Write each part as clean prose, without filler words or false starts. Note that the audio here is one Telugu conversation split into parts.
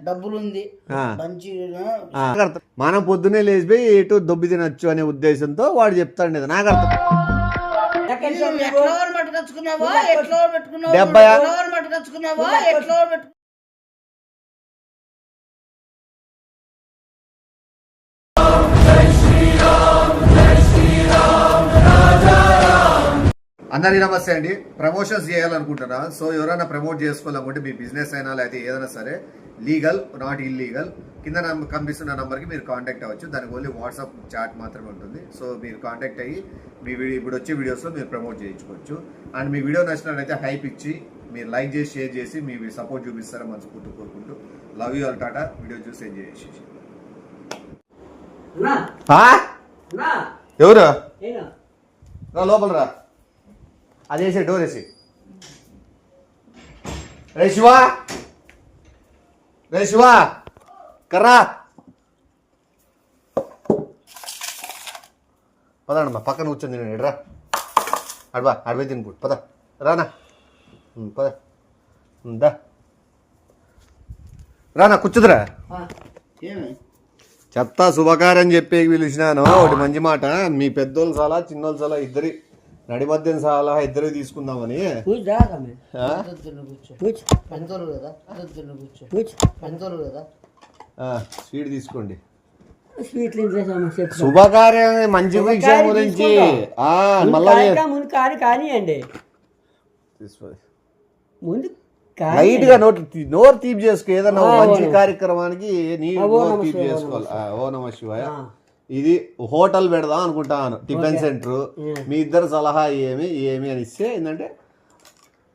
డబ్బులుంది మనం పొద్దునే లేచిపోయి ఎటు దొబ్బి తినొచ్చు అనే ఉద్దేశంతో వాడు చెప్తాడు. నాకు అర్థం 70 అందరికీ నమస్తే అండి. ప్రమోషన్స్ చేయాలనుకుంటున్నా. సో ఎవరైనా ప్రమోట్ చేసుకోవాలనుకుంటే మీ బిజినెస్ అయినా లేకపోతే ఏదైనా సరే లీగల్ నాట్ ఇల్లీగల్ కింద కనిపిస్తున్న నెంబర్కి మీరు కాంటాక్ట్ అవ్వచ్చు. దానికి ఓన్లీ వాట్సాప్ చాట్ మాత్రమే ఉంటుంది. సో మీరు కాంటాక్ట్ అయ్యి మీ ఇప్పుడు వచ్చే వీడియోస్లో మీరు ప్రమోట్ చేయించుకోవచ్చు. అండ్ మీ వీడియో నచ్చినట్లయితే హైప్ ఇచ్చి మీరు లైక్ చేసి షేర్ చేసి మీ సపోర్ట్ చూపిస్తారని మనస్ఫూర్తి కోరుకుంటూ love you all. Tata. Video చూసి ఎంజాయ్ చేసేసి. ఎవరు లోపల రా, అదేసే డోర్ వేసి. రే శివా, రే శివా కర్రా పదమ్మా, పక్కన కూర్చొని తినండి రా. అడవా అడవై తినిపోడు పద రానా, పద దా రానా కూర్చుదురా. చెత్త శుభకార్యం చెప్పే పిలిచినాను. ఒకటి మంచి మాట, మీ పెద్దోళ్ళు సలహా చిన్నోళ్ళు సలహా ఇద్దరి నడిమధ్యం సలహా ఇద్దరు తీసుకుందామని. స్వీట్ తీసుకోండి. శుభకార్యం మంచి విషయం గురించి లైట్ గా నోరు తీపి చేసుకో. ఏదన్నా మంచి కార్యక్రమానికి నీ నోరు తీపి చేసుకోవాలి. ఓ నమ శివాయ. ఇది హోటల్ పెడదాం అనుకుంటాను, టిఫిన్ సెంటర్. మీ ఇద్దరు సలహా ఏమి అని ఇస్తే ఏంటంటే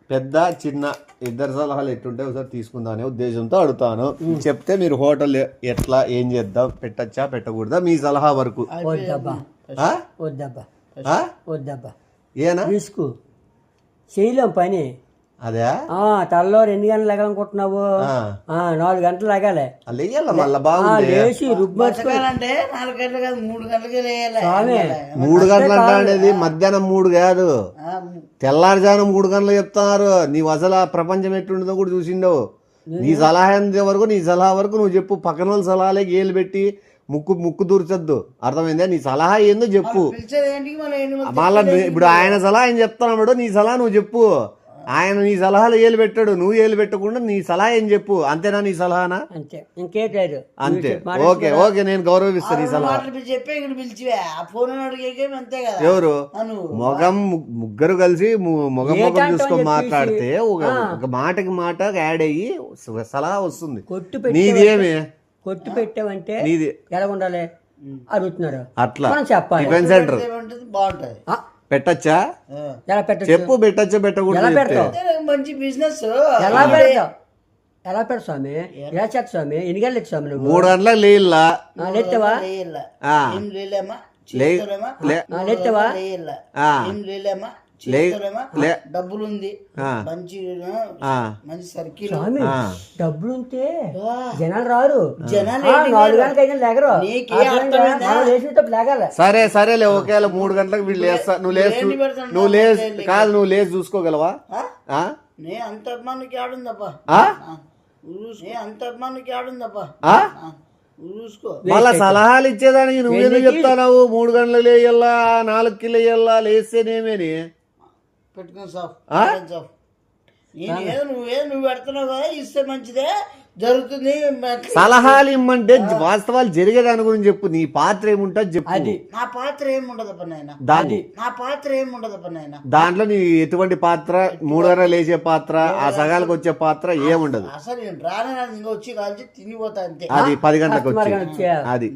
పెద్ద చిన్న ఇద్దరు సలహాలు ఎట్టుంటే ఒకసారి తీసుకుందాం అనే ఉద్దేశంతో అడుగుతాను. చెప్తే మీరు హోటల్ ఎట్లా ఏం చేద్దాం, పెట్టచ్చా పెట్టకూడదా మీ సలహా వరకు. ఏనా చేయలేం పని అదే. తలలో 2 గంటలు లెగాలనుకుంటున్నావు, 4 గంటలు లెగాలి. లేచి రుబ్బర్చుకోవాలంటే 4 గంటలు కాదు 3 గంటలకి లేయాలి. 3 గంటలు అంటే మధ్యాహ్నం 3 కాదు, తెల్లారుజానం 3 గంటలు చెప్తున్నారు. నీవు అసలు ప్రపంచం ఎట్టుండదో కూడా చూసిండవు. నీ సలహా వరకు నీ సలహా వరకు నువ్వు చెప్పు. పక్కన వాళ్ళ సలహాలే గేలు పెట్టి ముక్కు దూర్చొద్దు. అర్థమైందా? నీ సలహా ఏందో చెప్పు. మళ్ళా ఇప్పుడు ఆయన సలహా ఆయన చెప్తున్నాడు, నీ సలహా నువ్వు చెప్పు. ఆయన నీ సలహాలు ఏలు పెట్టాడు, నువ్వు ఏలు పెట్టకుండా నీ సలహా ఏం చెప్పు. అంతేనా నీ సలహానా? అంతే. ఓకే ఓకే, నేను గౌరవిస్తాను నీ సలహా. ఎవరు ముగ్గురు కలిసి మొగం చూసుకొని మాట్లాడితే ఒక మాటకి మాట యాడ్ అయ్యి సలహా వస్తుంది. నీదేమి కొట్టు పెట్టావంటే నీది ఎలా ఉండాలి అడుగుతున్నారు. అట్లా చెప్పాలి. టిఫిన్ సెంటర్ బాగుంటది, పెట్టచ్చా చెప్పు. పెట్టచ్చా పెట్టకూడదు. మంచి బిజినెస్ ఎలా పెడతావు? ఎలా పెడతా స్వామి? ఎలా చేస్తా స్వామి? ఎన్ని గంటలకు స్వామి? నువ్వు 3 గంటలకు లేవా? లేవా? డబ్బులుంది మంచి మంచి సర్కిల్. డబ్బులుంటే జనాలు రారు. జనాలు 4 గంటలకు 5 లేగరు. సరే సరేలే, ఒకేలా 3 గంటలకు వీళ్ళు లేస్తా. నువ్వు లేచి చూసుకోగలవా? అంత అభిమానికి ఆడుందప్పా, అంత అభిమానికి ఆడుందప్పా. మళ్ళా సలహాలు ఇచ్చేదానికి నువ్వేందుకు చెప్తావు? 3 గంటలకు లేయల్లా, 4కి లేయల్లా, లేస్తేనేమని పెట్టుకుని సాఫ్ నువ్వు పెడుతున్నావు కదా, ఇస్తే మంచిదే జరుగుతుంది. సలహాలు ఇమ్మంటే వాస్తవాలు జరిగేదాని గురించి చెప్పు. నీ పాత్ర ఏముంటుంది చెప్పు. అది నా పాత్ర ఏముండదు నాయన, నా పాత్ర ఏముండదు నాయన. దాంట్లో నీ ఎటువంటి పాత్ర, 3 గంటలు లేచే పాత్ర, ఆ సగాలకు వచ్చే పాత్ర ఏముండదు. అసలు నేను రానే ఇంకా వచ్చి కాల్చి తినిపోతా అంతే. అది 10 గంటలకు వచ్చి అది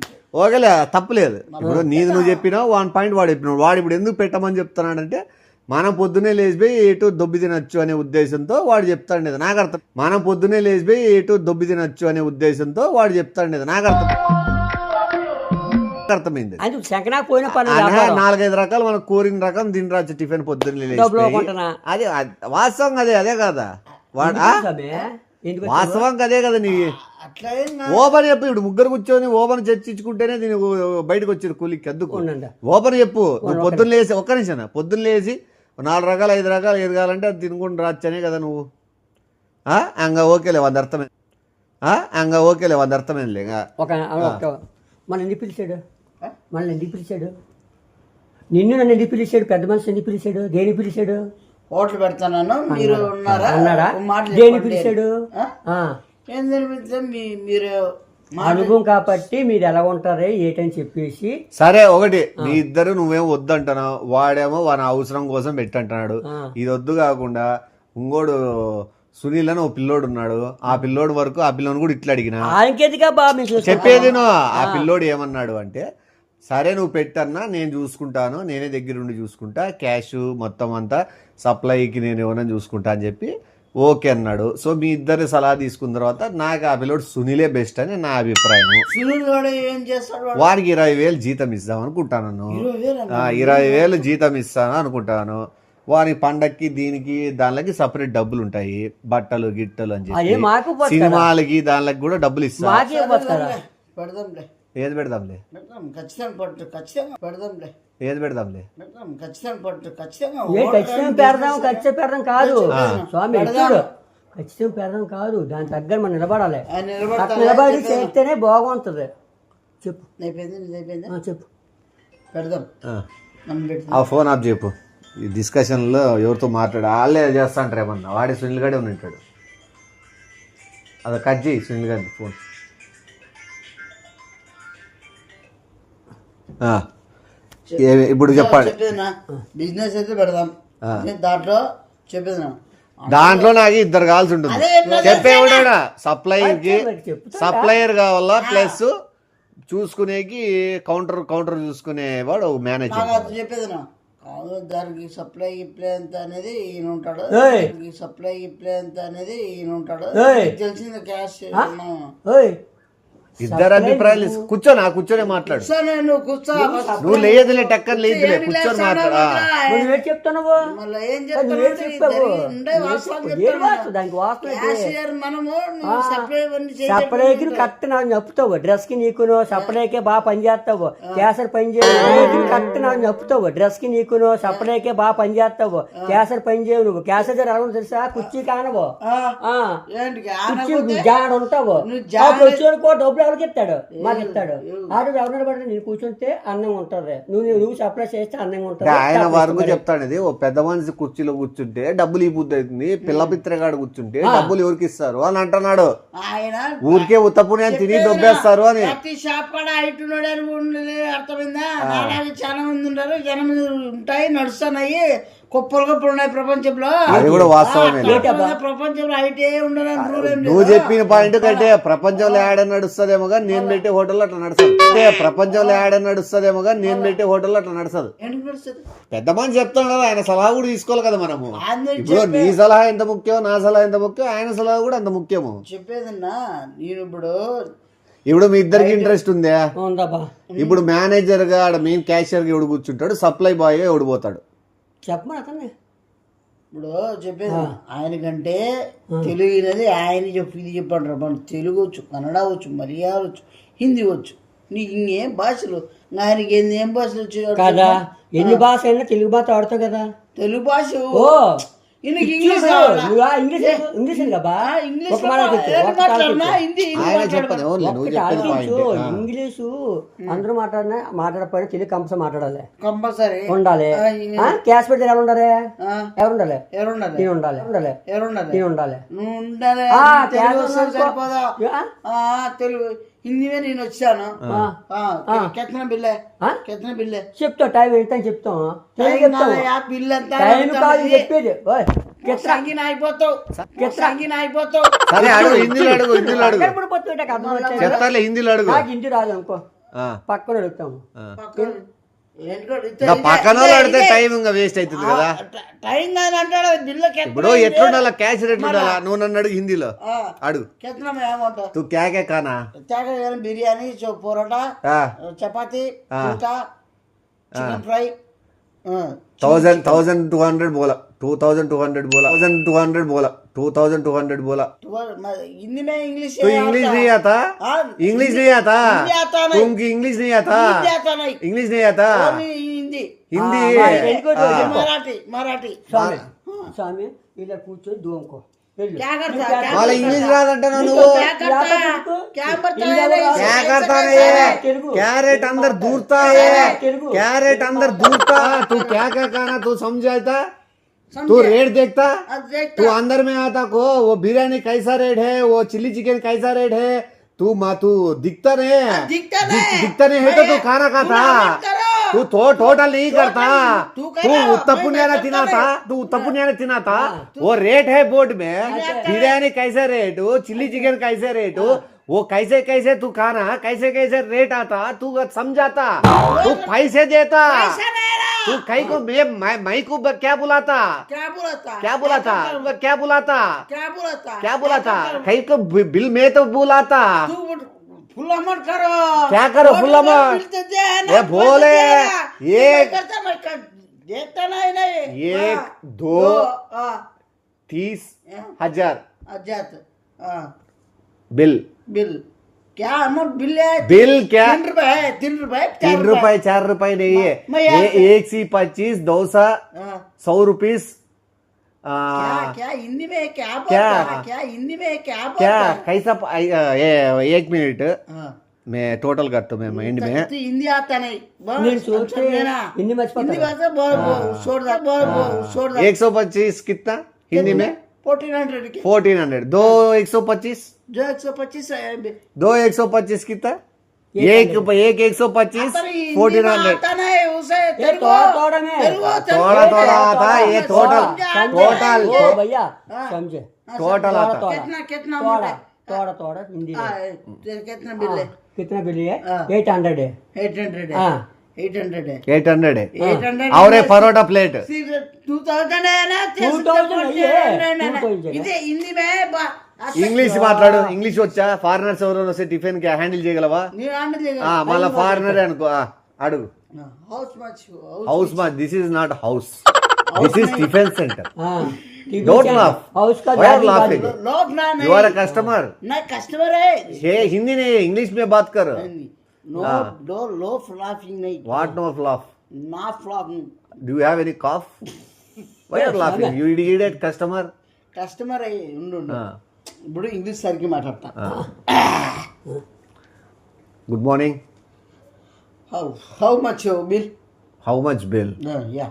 ఓకేలే, తప్పులేదు. ఇప్పుడు నీది నువ్వు చెప్పినావు, 1 పాయింట్ వాడు చెప్పినావు. వాడు ఇప్పుడు ఎందుకు పెట్టమని చెప్తున్నాడంటే మనం పొద్దునే లేచిపోయి ఎటు దొబ్బి తినొచ్చు అనే ఉద్దేశంతో వాడు చెప్తాడు. నాకు అర్థం. మనం పొద్దునే లేచిపోయి ఎటు దొబ్బి తినొచ్చు అనే ఉద్దేశంతో వాడు చెప్తాడు. నాకు అర్థమైంది. 4-5 రకాలు మనకు కోరిన రకం తినరాచ్చు టిఫిన్ పొద్దున్నే లేచి. అదే వాస్తవం, అదే కదా వాడు వాస్తవం అదే కదా. నీ ఓపెన్ చెప్పు. ఇప్పుడు ముగ్గురు కూర్చొని ఓపెన్ చర్చించుకుంటేనే దీనికి బయటకు వచ్చారు కూలికి. ఎందుకు ఓపెన్ చెప్పు. నువ్వు పొద్దున్న లేచి, ఒక్క నిమిషం, పొద్దున్న లేచి 4 రకాలు 5 రకాలు ఏది కావాలంటే అది తినుకుంటూ రాచ్చనే కదా నువ్వు. అంగ ఓకేలే వంద అర్థమే, అంగ ఓకేలే వంద అర్థమేంలే. ఒక మన ఎందుకు పిలిచాడు, మనల్ని ఎందుకు పిలిచాడు, నిన్ను నన్ను ఎందుకు పిలిచాడు, పెద్ద మనిషి ఎందుకు పిలిచాడు, దేని పిలిచాడు, హోటల్ పెడతాను మీరు అన్నాడా, దేని పిలిచాడు, ఏం తెలిపితే మీరు అనుభవం కాబట్టి మీరు ఎలా ఉంటారే ఏటని చెప్పేసి. సరే ఒకటి, మీ ఇద్దరు నువ్వేం వద్దంటున్నావు, వాడేమో వాని అవసరం కోసం పెట్టంటున్నాడు. ఇది వద్దు కాకుండా ఇంకోడు సునీల్ అని ఓ పిల్లోడు ఉన్నాడు, ఆ పిల్లోడు వరకు ఆ పిల్లోని కూడా ఇట్లా అడిగినా చెప్పేది ఆ పిల్లోడు ఏమన్నాడు అంటే, సరే నువ్వు పెట్టన్నా నేను చూసుకుంటాను, నేనే దగ్గరుండి చూసుకుంటా, క్యాష్ మొత్తం అంతా సప్లైకి నేను ఏమన్నా చూసుకుంటా అని చెప్పి ఓకే అన్నాడు. సో మీ ఇద్దరు సలహా తీసుకున్న తర్వాత నాకు ఆ పిల్లోడు సునీలే బెస్ట్ అని నా అభిప్రాయం. ఏం చేస్తాడు, వారికి 20,000 జీతం ఇస్తాం అనుకుంటాను, 20,000 జీతం ఇస్తాను అనుకుంటాను. వారి పండక్కి దీనికి దానికి సపరేట్ డబ్బులు ఉంటాయి, బట్టలు గిట్టలు అని చెప్పి సినిమాలకి దానికి కూడా డబ్బులు ఇస్తాం. పెడదాంలే, ఏది పెడదాంలే, ఖచ్చితంగా పెడదాంలే, ఏది పెడదాంలే, ఖచ్చితంగా పెడదాం కాదు స్వామి, ఖచ్చితంగా పెడదాం కాదు, దాని దగ్గర మనం నిలబడాలి, నిలబడి చేస్తేనే బాగుంటది. చెప్పు చెప్పు, పెడదాం. ఆ ఫోన్ ఆఫ్ చెప్పు, ఈ డిస్కషన్లో ఎవరితో మాట్లాడు, వాళ్ళే చేస్తా అంటారు ఏమన్నా, వాడే సునీల్ గడే ఉంటాడు, అది కట్ చేయి సునీల్ గారి ఫోన్. ఇప్పుడు చెప్పండి, బిజినెస్ అయితే పెడదాం, దాంట్లో చెప్పేది దాంట్లో నాకు ఇద్దరు కావాల్సి ఉంటుంది. చెప్పేవాడా సప్లయర్ కావాలా, ప్లస్ చూసుకునేకి కౌంటర్ చూసుకునేవాడు మేనేజర్. చెప్పేది దానికి సప్లై గిప్లై ఎంత అనేది ఈయన ఉంటాడు, సప్లై గిప్లై ఎంత అనేది ఈయన ఉంటాడు, తెలిసింది క్యాష్. ఇద్దరు అభిప్రాయాలు కూర్చొనే మాట్లాడు, నువ్వు లేదులే టక్కర్ లేదులే కూర్చొని మాట్లాడా. సప్లైకి కరెక్ట్ నాకు చెప్తావు, డ్రెస్ కి నీకును సప్లైకే బాగా పని చేస్తావు, క్యాసర్ పని చేయవు, కరెక్ట్ నాకు చెప్తావు, డ్రెస్ కి నీకును సప్లైకే బాగా పని చేస్తావు, క్యాసర్ పని చేయవు, నువ్వు క్యాసర్ ఎలా తెలుసా, కుర్చీ కానవు, కుర్చీ జాడ ఉంటావు, డబ్బులు ఎవరికి ఇస్తాడు, మాకు ఇస్తాడు, ఆడు ఎవరు పడితే నేను కూర్చుంటే అన్నం ఉంటుంది, నువ్వు సప్లై చేస్తే అన్నంగా ఉంటుంది. ఆయన వరకు చెప్తాడు, ఓ పెద్ద మనిషి కుర్చీలో కూర్చుంటే డబ్బులు ఈ బుద్ధి అవుతుంది, పిల్ల పిత్రగాడు కూర్చుంటే డబ్బులు ఎవరికి ఇస్తారు అని అంటున్నాడు. ఊరికే ఉత్తపుని అని తిని దొబ్బేస్తారు అని. ప్రతి షాప్ కూడా అర్థమైందా, చాలా మంది ఉన్నారు, జనం ఉంటాయి, నడుస్తున్నాయి, కుప్పలు కుప్పలు ఉన్నాయి ప్రపంచంలో. అది కూడా వాస్తవమే, ప్రపంచంలో అయితే ఉండదు. నువ్వు చెప్పిన పాయింట్ కంటే ప్రపంచంలో యాడ్ నడుస్తుందేమో కానీ నేను పెట్టే హోటల్లో అట్లా నడుస్తుంది, ప్రపంచంలో యాడ్ నడుస్తుందేమో కానీ నేను పెట్టే హోటల్లో అట్లా నడుస్తుంది. పెద్ద మంది చెప్తాను కదా, ఆయన సలహా కూడా తీసుకోవాలి కదా మనము. ఇప్పుడు నీ సలహా ఎంత ముఖ్యం, నా సలహా ఎంత ముఖ్యం, ఆయన సలహా కూడా అంత ముఖ్యము. చెప్పేదన్నా నేను ఇప్పుడు మీ ఇద్దరికి ఇంట్రెస్ట్ ఉందా, ఇప్పుడు మేనేజర్ గా మెయిన్ క్యాషియర్ గా ఎవడు కూర్చుంటాడు, సప్లై బాయ్ గా ఎవడు పోతాడు చెప్పమని అతన్ని. ఇప్పుడు చెప్పేది ఆయనకంటే తెలుగు అనేది ఆయన చెప్పు, ఇది చెప్పంటారు, మన తెలుగు వచ్చు, కన్నడ వచ్చు, మలయాళం వచ్చు, హిందీ వచ్చు, నీకు ఇంకేం భాషలు, ఆయనకి ఏం భాషలు వచ్చాయి కదా, ఎన్ని భాష అయినా తెలుగు భాష ఆడతావు కదా, తెలుగు భాష. ఇంగ్లీష్ అందరూ మాట్లాడకపోయినా తెలుగు కంపల్సరీ మాట్లాడాలి, కంపల్సరీ ఉండాలి. క్యాష్ పెడితే ఎవరు ఉండాలి, నేను ఉండాలి, నేను ఉండాలి. తెలుగు హిందీవే నేను వచ్చాను, చెప్తా టైం ఎంత అని చెప్తాం, చెప్పేది అయిపోతావు. ఇంటి రాదు అనుకో, పక్కన అడుగుతాము, పక్కన అడిగితే టైం ఇంకా వేస్ట్ అవుతుంది కదా. టైం అంటాడు ఇప్పుడు ఎట్లుండాల, క్యాష్ ఎట్లుండాలా, నువ్వు నన్ను అడుగు హిందీలో అడుగు. తు క్యా క్యా ఖానా, బిర్యానీ, పొరోటా, చపాతి, చికెన్ ఫ్రై, 1200 बोला, 2200 बोला, 1200 बोला, 2200 बोला. हिंदी में इंग्लिश तो इंग्लिश नहीं आता, इंग्लिश नहीं आता, तुमको इंग्लिश नहीं आता, इंग्लिश नहीं आता, హిందీ హిందీ మరాఠీ స్వామి స్వామి ఇలా కూర్చొని దూముకో వెళ్ళు. क्या करता వాళ్ళ ఇంగ్లీష్ రాదంటున్నావు నువ్వు क्या करता क्या करता है ये कैरेट अंदर दूरता है कैरेट अंदर दूरता तू क्या क्या कहना तू समझाता तू रेट देखता तू अंदर में आता को वो बिरयानी कैसा रेट है वो चिल्ली चिकन कैसा रेट है तू दिखता नहीं दिखता नहीं है तो तू खाना खाता तू टोटल नहीं करता तू उत्तपुण्याने तिना था वो रेट है बोर्ड में बिरयानी कैसे रेट चिल्ली चिकन कैसे रेट वो कैसे कैसे तू खाना कैसे कैसे रेट आता तू समझाता तू पैसे देता तू कहीं को मैं को क्या बुलाता कहीं को बिल में तो बुलाता फुल अमाउंट करो क्या करो फुल अमाउंट ये बोले एक देखता नहीं 1 2 30,000 बिल बिल क्या अमाउंट बिल है बिल क्या 3 रुपए 4 रुपए नहीं है मैं ये 1 2 100 रुपीस क्या हिंदी में क्या क्या? बोलता है क्या हिंदी में क्या बोलता क्या है कैसा 1 मिनट मैं टोटल करता हूँ मैं माइंड में तो हिंदी आता नहीं నేను చూస్తే हिंदी ఇన్ని మర్చిపోతాను भाषा छोड़ छोड़ 125 कितना हिंदी में 1400 के 1400 दो 125 जो 125 दो 125 कितना एक 125 1400 आता नहीं उसे ये थोड़ा में थोड़ा आता ये टोटल ओ भैया समझे टोटल आता कितना कितना थोड़ा हिंदी में। कितना बिल है कितना बिल है हाँ। 800 है 800 है हाँ 800 है 800 है 800 और एक परोटा प्लेट 2000 है ना 2000 नहीं है, 2000 इधे हिंदी में ఇంగ్లీష్ మాట్లాడు ఇంగ్లీష్ వచ్చా ఫారినర్స్ ఎవరైనా వస్తే టిఫిన్ కి హ్యాండిల్ చేయగలవా మళ్ళా ఫారినర్ అనుకో అడుగు హౌస్ మా this is not house this is tiffin centre हाँ डोंट लाफ हाउस का Why are दादी laughing? बाजी। लोग ना यू आर अ कस्टमर ना कस्टमर है ये हिंदी नहीं इंग्लिश में बात कर नो लो लो फ्लाफिंग नहीं व्हाट नो फ्लॉफ ना fluffing do you have any cough why are laughing you idiot customer customer అయ్యి ఉండు ఇప్పుడు ఇంగ్లీష్ సరికి మాట్లాడతా good morning how much bill how much bill yeah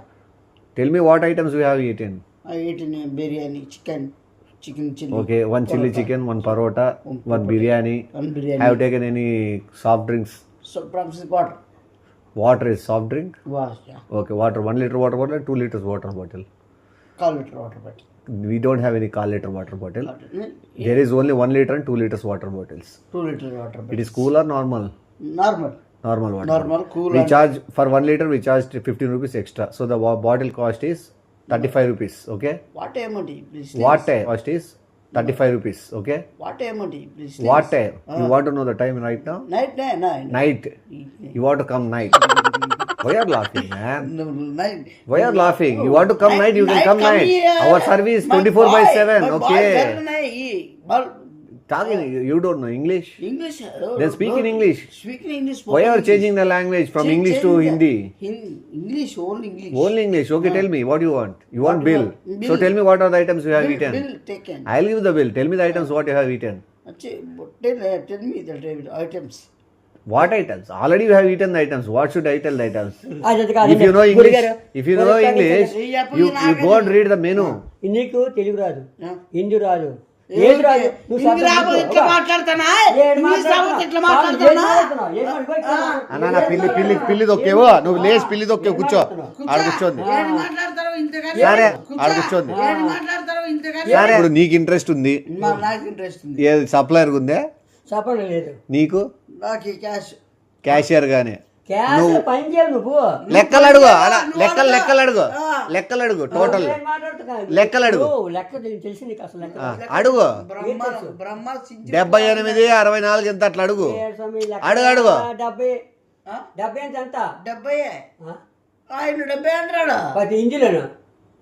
tell me what items you have eaten I eaten biryani chicken chilli Okay, one chili chicken, one parota, one biryani. One biryani Have you taken any soft drinks? So probs water Water is soft drink? Wash yeah Okay, water, 1 liter water bottle, 2 liters water bottle. Call litre water పెట్టి We don't have any call liter water bottle. There is only 1 liter and 2 liters water bottles. 2 litre water It is cool or normal? Normal Normal water. Normal cool We charge for 1 liter, we charge 15 rupees extra. So the bottle cost is 35 rupees. Okay? What ఏమండి please Water cost is 35 rupees. Okay? What ఏమండి please Water. You want to know the time right now? Night Night. You want to come night. Why are you laughing, man? Night Why are you laughing? You want to come night, you can come night. Our service 24/7. Okay. Talking, you don't know English. English. Then speak in English. Speak in English. Why are you changing the language from English to Hindi? English, only English. Only English. Okay, tell me what you want. You want What you bill. want? Bill. So tell me what are the items you have eaten. Bill taken. I'll give the bill. Tell me the items what you have eaten. Tell me the items. What items? Already you have eaten the items. What should I tell the items? అది కాదు. If you know English, గురుగారు, if you know English, you go and read the menu. నీకు తెలుగు రాదు Yeah. హిందీ రాదు ఏది రాదు నువ్వు ఇంగ్లీష్ రాబోదు ఇట్లా మాట్లాడతానా ఇంగ్లీష్ రాబోదు ఇట్లా మాట్లాడతానా అన్న పిల్లి దొక్కేవో నువ్వు లేచి పిల్లి దొక్కే కూర్చో ఆడ కూర్చోంది ఏం మాట్లాడతారో ఇంతగానే సరే ఆడ కూర్చోంది ఏం మాట్లాడతారో ఇంతగానే సరే ఇప్పుడు నీకు ఇంట్రెస్ట్ ఉంది నాకు ఇంట్రెస్ట్ ఉంది ఏది సప్లయర్ ఉందే చెప్పడం లేదు నీకు నాకు క్యాష్ క్యాషియర్ గానే క్యాష్ పని చేయవు నువ్వు లెక్కలు అడుగు అలా లెక్కలు అడుగు టోటల్ ఏం మాట్లాడుతున్నావు? లెక్కలు అడుగు ఓ, లెక్క తెలిసి నీకు అసలు లెక్క అడుగు బ్రహ్మ సించి 78 64 ఎంత అట్లా అడుగు ఏడు స్వామి, లెక్క అడుగు 70 ఎంత ఎంత 70 ఆ? ఆయన 70 అంటాడు 10 ఇంచులను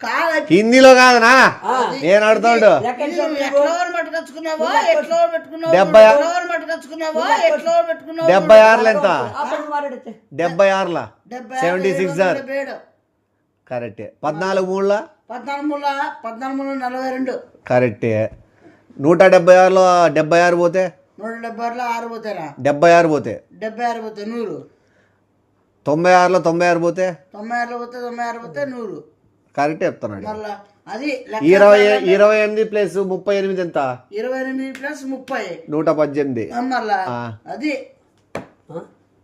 కాదు హిందీలో కాదనా నేను అడుగుతాడు లెక్క ఎట్లా పట్టుకొచ్చుకున్నావో ఎట్లా పెట్టుకున్నావు 70 ఎట్లా పట్టుకొచ్చుకున్నావో ఎట్లా పెట్టుకున్నావు 76 ఎంత అప్పుడు మాట్లాడితే 76 76 సార్ కరెక్టే 14 మూడులా 14 కరెక్టే 176లో 76 పోతే 176 6 పోతారా 76 పోతే 76 పోతే 100 96లో 96 పోతే 96 పోతే 96 పోతే 100 కరెక్ట్ చెప్తున్నాడు మళ్ళా అది 28 ప్లస్ 38 ఎంత 28 ప్లస్ 30 118 మళ్ళా అది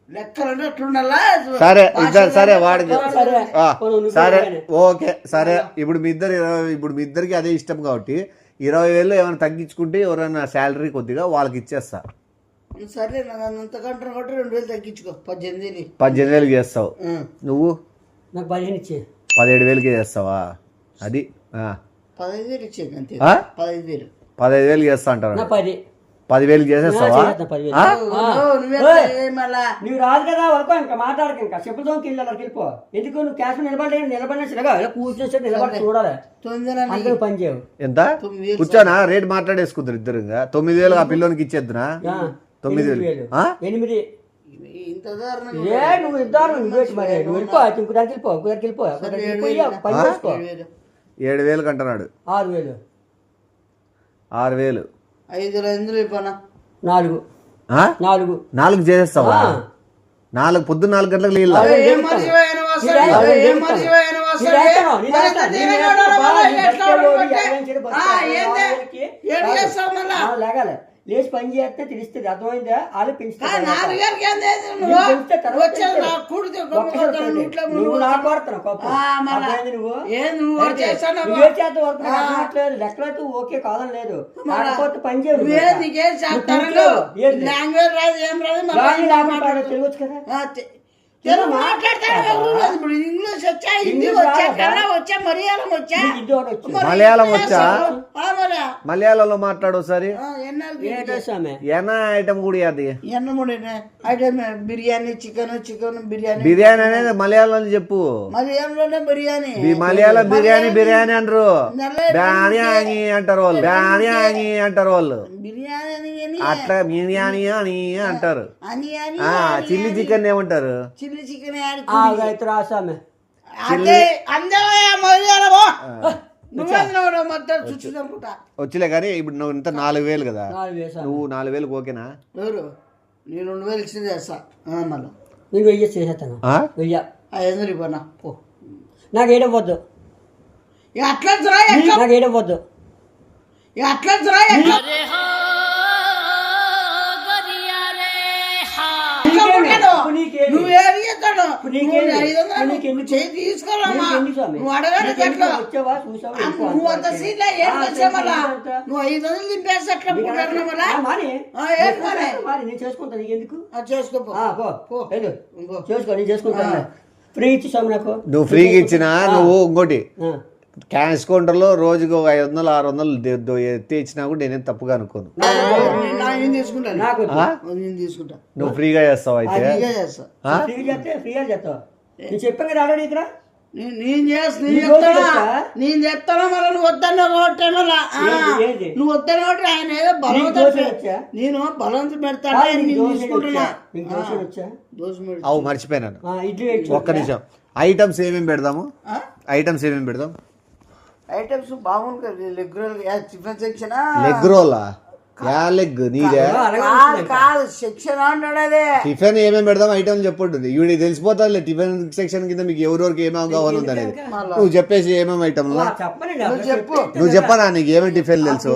లెక్కలు ఎట్లుండాలా సరే సరే వాడికి సరే సరే ఓకే సరే ఇప్పుడు మీ ఇద్దరికి అదే ఇష్టం కాబట్టి 20,000 ఏమైనా తగ్గించుకుంటే ఎవరైనా శాలరీ కొద్దిగా వాళ్ళకి ఇచ్చేస్తా సరే అంతకంటే 2,000 తగ్గించుకో 18,000 చేస్తావు నువ్వు నాకు 15 ఇచ్చే 17,000కి చేస్తావా అది 15,000 ఇచ్చేది అంతే 15,000 చేస్తా అంటారు నా 10 10,000 చేసేస్తావా నువ్వు రాదు కదా వరకు ఇంకా మాట్లాడక ఇంకా చెప్పులతో వెళ్ళిపో ఎందుకు నువ్వు క్యాష్ నిలబడినా ఇలా కూర్చొని నిలబడి చూడాలి అందులో పని చేయవు ఎంత కూర్చోనా రేట్ మాట్లాడేసుకుంటారు ఇద్దరు 9,000 ఆ పిల్లోనికి ఇచ్చేద్దునా 9,000 8 ఇంత దారుణం నువ్వు ఇద్దరు మరి నువ్వు వెళ్ళిపో ఇంకోదానికి వెళ్ళిపో పని చేసుకో 7,000 అంటున్నాడు 6,000 6,000 5 ఎందులో ఇవ్వనా 4 చేసేస్తావా 4 పొద్దున్న 4 గంటలకు నీళ్ళ లేగాలి లేచి పని చేస్తే తెలుస్తుంది అర్థమైందా వాళ్ళు పెంచుతారు నువ్వు నాకు లెక్కలైతే ఓకే కాదని లేదు కాకపోతే పని చేయవచ్చు కదా ఇంగ్లీష్ వచ్చా హిందీ వచ్చా కన్నడ వచ్చా మలయాళం వచ్చా మలయాళంలో మాట్లాడు సరే ఎన్న ఐటమ్ కూడా అది ఐటమ్ బిర్యానీ చికెన్ బిర్యానీ అనేది మలయాళంలో చెప్పు మలయాళంలోనే బిర్యానీ మలయాళం బిర్యానీ అంటారు బిర్యానీ అంటారు వాళ్ళు బిర్యానీ అంటారు వాళ్ళు అట్లా బిర్యానీ అని అంటారు చిల్లీ చికెన్ ఏమంటారు చిల్లీ చికెన్ రాసామే వచ్చిలే కానీ ఇప్పుడు నువ్వు ఇంత 4,000 కదా నువ్వు 4,000 ఓకేనా ఎవరు నేను 2,000 ఇచ్చింది చేస్తా మళ్ళీ నేను 1000 చేసేస్తాను 500 ఇవ్వనా పో నాకు ఏడవద్దు అట్లా నాకు ఏడవద్దు అట్లా నువ్వు ఫ్రీగా ఇచ్చినా నువ్వు ఇంకోటి క్యాష్ కౌంటర్లో రోజుకు 500 600 ఎత్తి ఇచ్చినా కూడా నేనేం తప్పుగా అనుకోను నువ్వు ఫ్రీగా చేస్తావు అయితే చెప్పాను కదా ఆల్రెడీ ఇక్కడ నేను చెప్తాను మళ్ళీ నువ్వు వద్దన్నా కాబట్టి మళ్ళా నువ్వు వద్దన్న కాబట్టి ఆయన ఏదో బలవంతం నేను బలవంతం పెడతాను అవు మర్చిపోయినాను ఒక్క నిమిషం ఐటమ్స్ ఏమేమి పెడదాము ఐటమ్స్ బాగుంటుంది leg roll tiffin section leg రోలా లెగ్ నీదే కాదు సెక్షన్ అంటాడు అదే టిఫిన్ ఏమేమి పెడదాం ఐటమ్ చెప్పండి ఇవి తెలిసిపోతుంది టిఫిన్ సెక్షన్ కింద మీకు ఎవరెవరికి ఏమేమి కావాలని అనేది నువ్వు చెప్పేసి ఏమేమి ఐటమ్ నువ్వు చెప్పనా నీకు ఏమేమి టిఫిన్ తెలుసు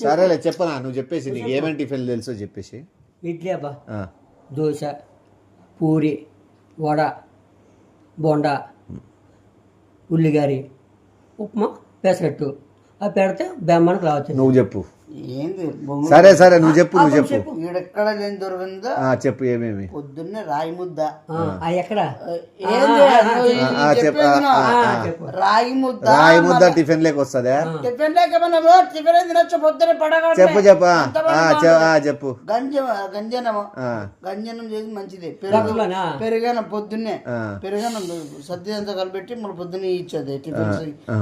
సరేలే చెప్పనా నువ్వు చెప్పేసి నీకు ఏమేమి టిఫిన్ తెలుసో చెప్పేసి ఇడ్లీ అబ్బా దోశ పూరి వడ బోండా ఉల్లిగారి ఉప్మా పెసరట్టు అవి పెడితే బెమ్మనికి రావచ్చు నువ్వు చెప్పు ఏంది సరే సరే నువ్వు చెప్పు ఈడెక్కడ లేని దొరికిందో చెప్పు ఏమేమి. పొద్దున్నే రాయి ముద్ద ఎక్కడ ఏంది చెప్పేది రాయి ముద్ద టిఫిన్ లేక వస్తుందా? టిఫిన్ లేక టిఫిన్ తినొచ్చు పొద్దున్నే పడగ చెప్పు చెప్పు. గంజనం చేసి మంచిది. పెరుగన్నం పొద్దున్నే పెరుగన్నం సద్యంతా కలిపెట్టి మన పొద్దున్నే ఇచ్చేది టిఫిన్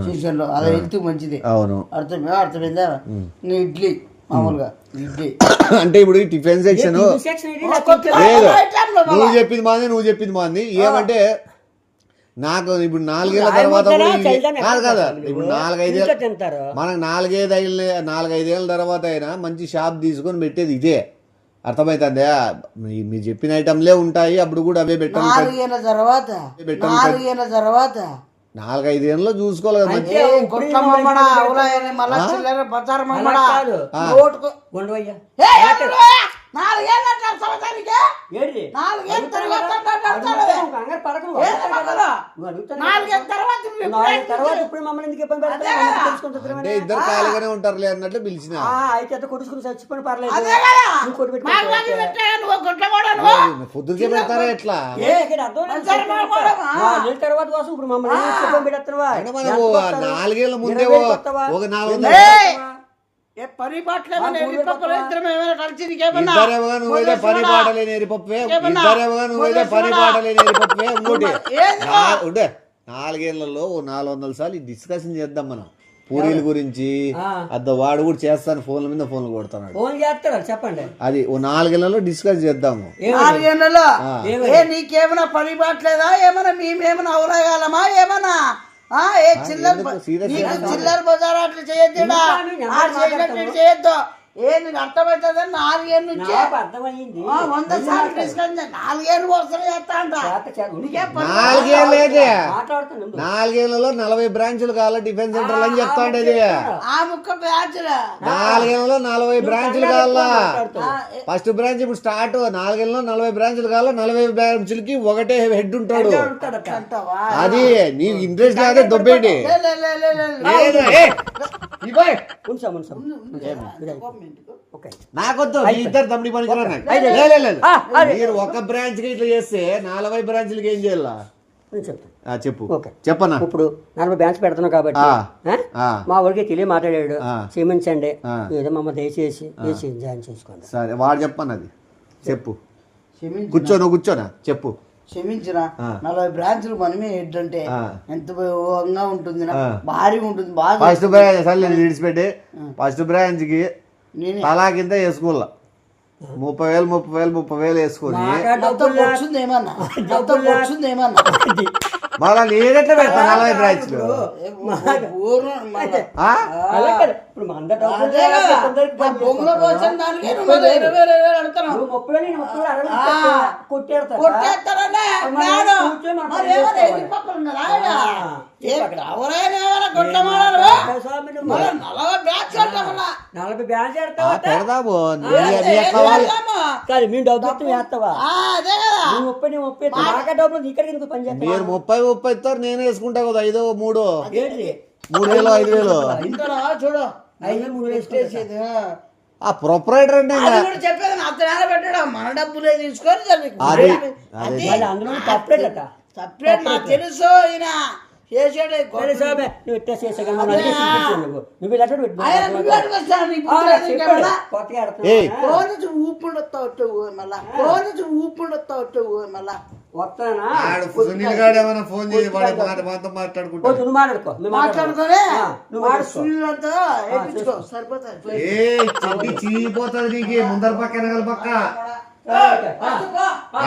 సీజన్ లో అది హెల్త్ మంచిది. అవును అర్థమైందా? ఇడ్లీ మామూలుగా ఇడ్లీ అంటే ఇప్పుడు టిఫిన్ సెక్షన్ లేదు. నువ్వు చెప్పింది మాది ఏమంటే నాకు ఇప్పుడు 4 ఏళ్ల తర్వాత కాదు ఇప్పుడు 4-5 మనకు 4-5 ఏళ్ళ తర్వాత అయినా మంచి షాప్ తీసుకొని పెట్టేది ఇదే. అర్థమవుతుందా? మీరు చెప్పిన ఐటమ్లే ఉంటాయి అప్పుడు కూడా అవే పెట్టాలి. 4-5 ఏళ్ళలో చూసుకోవాలి కదా. అంటే ఇద్దరు ఖాళీగానే ఉంటారులే అన్నట్లు పిలిచిన. పొద్దుకే పెడతారా ఎట్లా? తర్వాత కోసం ఇప్పుడు మమ్మల్ని 4 ఏళ్ళ ముందే ఒక 400 పని పాటలేని నువ్వైతే పని పాటలేని ఎరిపప్పే ఇంకోటి 4 ఏళ్లలో 400 సార్లు డిస్కషన్ చేద్దాం మనం పూరీల గురించి. వాడు కూడా చేస్తాను ఫోన్ల మీద ఫోన్లు కొడతాడు. చెప్పండి అది 4 ఏళ్లలో డిస్కస్ చేద్దాము. 4 ఏళ్లలో నీకేమైనా పని పాటలేదా? ఏమన్నా మేమేమైనా అవలగాలమా? ఏమన్నా చిల్లర బజార్ అట్లా చేయొద్దు. చేయొద్దు. ఏంది అర్థమవుతుంది? 4 ఏళ్ళ నుంచి 100 సార్లు డిస్కస్ 4 ఏళ్ళు వరుసలు చేస్తా అంట. 4 ఏళ్లలో 40 బ్రాంచులు కావాలా డిఫెన్స్ సెంటర్ అని చెప్తా ఉండేది. ఆ ముక్క బ్రాంచ్లు 4 ఏళ్లలో 40 బ్రాంచులు కావాలా. ఫస్ట్ బ్రాంచ్ ఇప్పుడు స్టార్ట్. 4 ఏళ్లలో 40 బ్రాంచులు కావాలా. 40 బ్రాంచులకి ఒకటే హెడ్ ఉంటాడు. అది నీకు ఇంట్రెస్ట్ లేదే దొబ్బేటి. నాకొద్దు ఇద్దరు తమ్ముడి పనికి మీరు ఒక బ్రాంచ్ కి ఇట్లా చేస్తే 40 బ్రాంచ్లకి ఏం చేయాలా చెప్పనా? ఇప్పుడు 40 బ్రాంచ్ పెడుతున్నాం కాబట్టి మా ఊరికి తెలియ మాట్లాడాడు క్షమించండి ఏదో మమ్మల్ని దయచేసి జాయిన్ చేసుకోండి. సరే వాడు చెప్పన్నది చెప్పు. కూర్చోనా చెప్పు. క్షమించిన 40 బ్రాంచ్లు మనమే హెడ్ అంటే ఎంత ఊహంగా ఉంటుంది, భారీగా ఉంటుంది. బాగా ఫస్ట్ బ్రాంచ్ విడిచిపెట్టి ఫస్ట్ బ్రాంచ్ కి తలా కింద వేసుకోవాల 30,000 వేసుకొని మళ్ళా నేనెట్లా పెడతా 40 బ్రాంచ్లు. పెడదాము మేము డబ్బులు వేస్తావా? డబ్బులు ఇక్కడ పని చేస్తా. మీరు 30 ఇస్తారు నేను వేసుకుంటా కదా 5 3 3,000 5,000 చూడు. ఆ ప్రొపరేటర్ అంటే చెప్పేది అతను పెట్టాడు. మన డబ్బులే తీసుకొని సపరేట్ నాకు తెలుసు. ఈయన చేసాడు మళ్ళా చీపోతుంది నీకు ముందర పక్క వెనకాల పక్క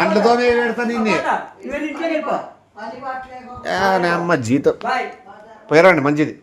అంట్లతోనే పెడతా నిన్నే. అమ్మ జీతం పోయారండి మంచిది.